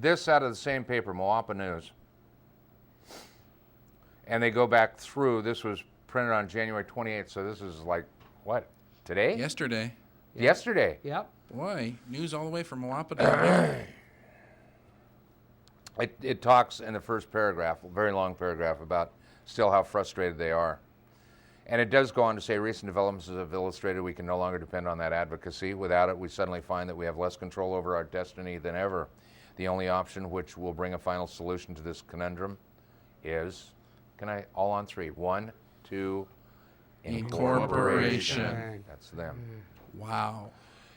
This out of the same paper, Moapa News. And they go back through. This was printed on January 28th, so this is like, what, today? Yesterday. Yesterday. Yep. Boy, news all the way from Moapa down there. It talks in the first paragraph, a very long paragraph, about still how frustrated they are. And it does go on to say, recent developments have illustrated we can no longer depend on that advocacy. Without it, we suddenly find that we have less control over our destiny than ever. The only option which will bring a final solution to this conundrum is, can I, all on three? 1, 2, incorporation. That's them. Wow.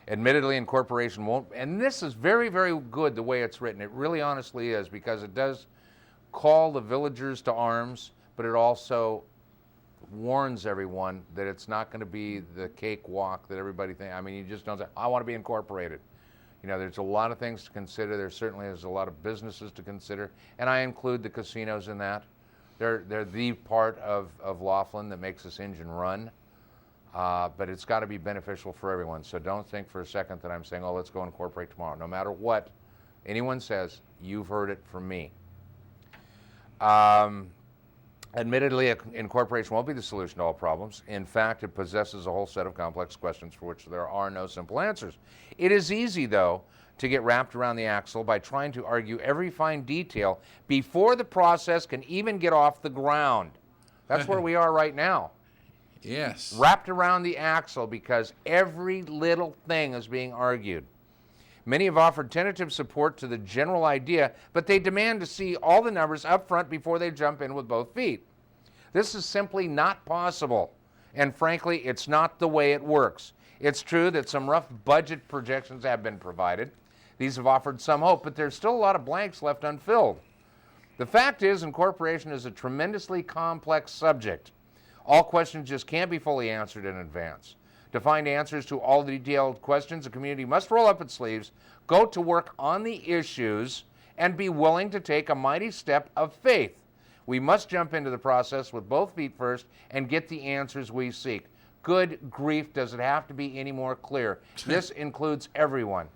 Admittedly, incorporation won't, and this is very, very good the way it's written. It really honestly is, because it does call the villagers to arms, but it also warns everyone that it's not going to be the cakewalk that everybody thinks. I mean, you just don't say, I want to be incorporated. You know, there's a lot of things to consider. There certainly is a lot of businesses to consider, and I include the casinos in that. They're the part of Laughlin that makes this engine run, but it's got to be beneficial for everyone. So don't think for a second that I'm saying, oh, let's go incorporate tomorrow. No matter what anyone says, you've heard it from me. Admittedly, incorporation won't be the solution to all problems. In fact, it possesses a whole set of complex questions for which there are no simple answers. It is easy, though, to get wrapped around the axle by trying to argue every fine detail before the process can even get off the ground. That's where we are right now. Yes. Wrapped around the axle because every little thing is being argued. Many have offered tentative support to the general idea, but they demand to see all the numbers up front before they jump in with both feet. This is simply not possible, and frankly, it's not the way it works. It's true that some rough budget projections have been provided. These have offered some hope, but there's still a lot of blanks left unfilled. The fact is, incorporation is a tremendously complex subject. All questions just can't be fully answered in advance. To find answers to all the detailed questions, the community must roll up its sleeves, go to work on the issues, and be willing to take a mighty step of faith. We must jump into the process with both feet first and get the answers we seek. Good grief, does it have to be any more clear? This includes everyone.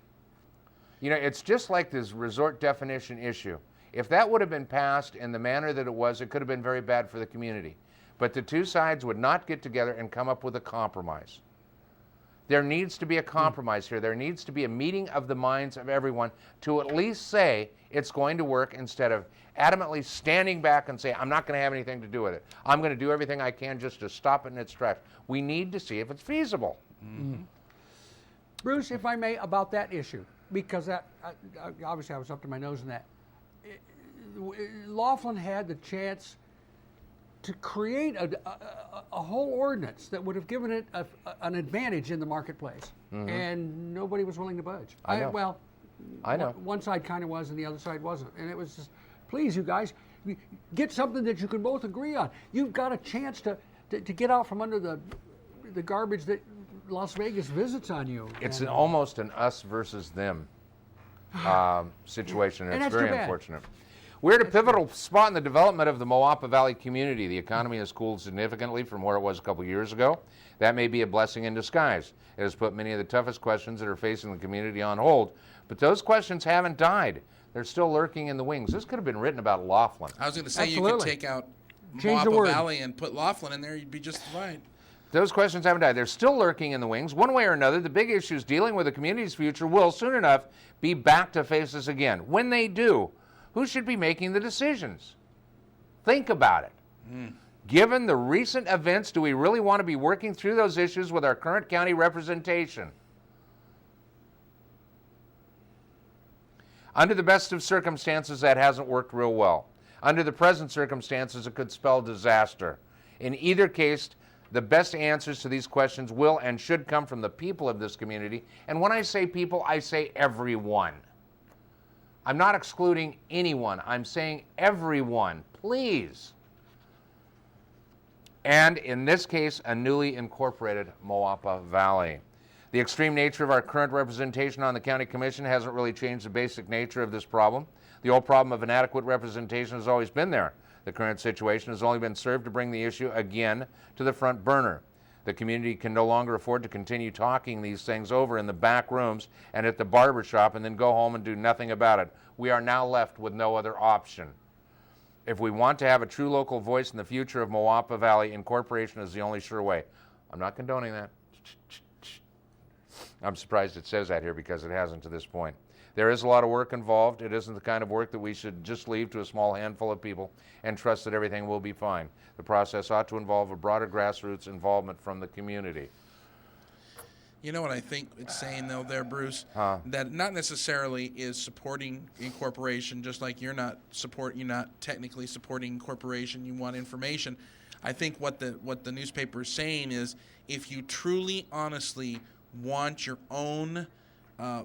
You know, it's just like this resort definition issue. If that would have been passed in the manner that it was, it could have been very bad for the community. But the two sides would not get together and come up with a compromise. There needs to be a compromise here. There needs to be a meeting of the minds of everyone to at least say it's going to work, instead of adamantly standing back and say, I'm not going to have anything to do with it. I'm going to do everything I can just to stop it in its tracks. We need to see if it's feasible. Mm-hmm. Bruce, if I may, about that issue, because that obviously I was up to my nose in that. Laughlin had the chance to create a whole ordinance that would have given it an advantage in the marketplace, and nobody was willing to budge. I know. I know. One side kind of was, and the other side wasn't, and it was just, please, you guys, get something that you can both agree on. You've got a chance to get out from under the garbage that Las Vegas visits on you. It's almost an us versus them situation, and it's very unfortunate. We're at a pivotal spot in the development of the Moapa Valley community. The economy has cooled significantly from where it was a couple years ago. That may be a blessing in disguise. It has put many of the toughest questions that are facing the community on hold, but those questions haven't died. They're still lurking in the wings. This could have been written about Laughlin. I was going to say, you could take out Change the Moapa word. Valley and put Laughlin in there, you'd be just fine. Those questions haven't died. They're still lurking in the wings. One way or another, the big issues dealing with the community's future will soon enough be back to face us again. When they do, who should be making the decisions? Think about it. Given the recent events, do we really want to be working through those issues with our current county representation? Under the best of circumstances, that hasn't worked real well. Under the present circumstances, it could spell disaster. In either case, the best answers to these questions will and should come from the people of this community. And when I say people, I say everyone. I'm not excluding anyone. I'm saying everyone, please. And in this case, a newly incorporated Moapa Valley. The extreme nature of our current representation on the county commission hasn't really changed the basic nature of this problem. The old problem of inadequate representation has always been there. The current situation has only been served to bring the issue again to the front burner. The community can no longer afford to continue talking these things over in the back rooms and at the barber shop and then go home and do nothing about it. We are now left with no other option. If we want to have a true local voice in the future of Moapa Valley, incorporation is the only sure way. I'm not condoning that. I'm surprised it says that here because it hasn't to this point. There is a lot of work involved. It isn't the kind of work that we should just leave to a small handful of people and trust that everything will be fine. The process ought to involve a broader grassroots involvement from the community. You know what I think it's saying, though, there, Bruce? Huh? That not necessarily is supporting incorporation, just like you're not technically supporting incorporation. You want information. I think what the newspaper is saying is, if you truly, honestly want your own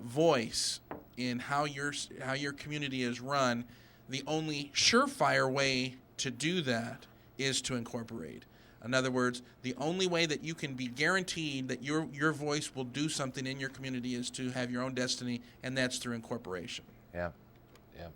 voice in how your community is run, the only surefire way to do that is to incorporate. In other words, the only way that you can be guaranteed that your voice will do something in your community is to have your own destiny, and that's through incorporation. Yeah, yeah.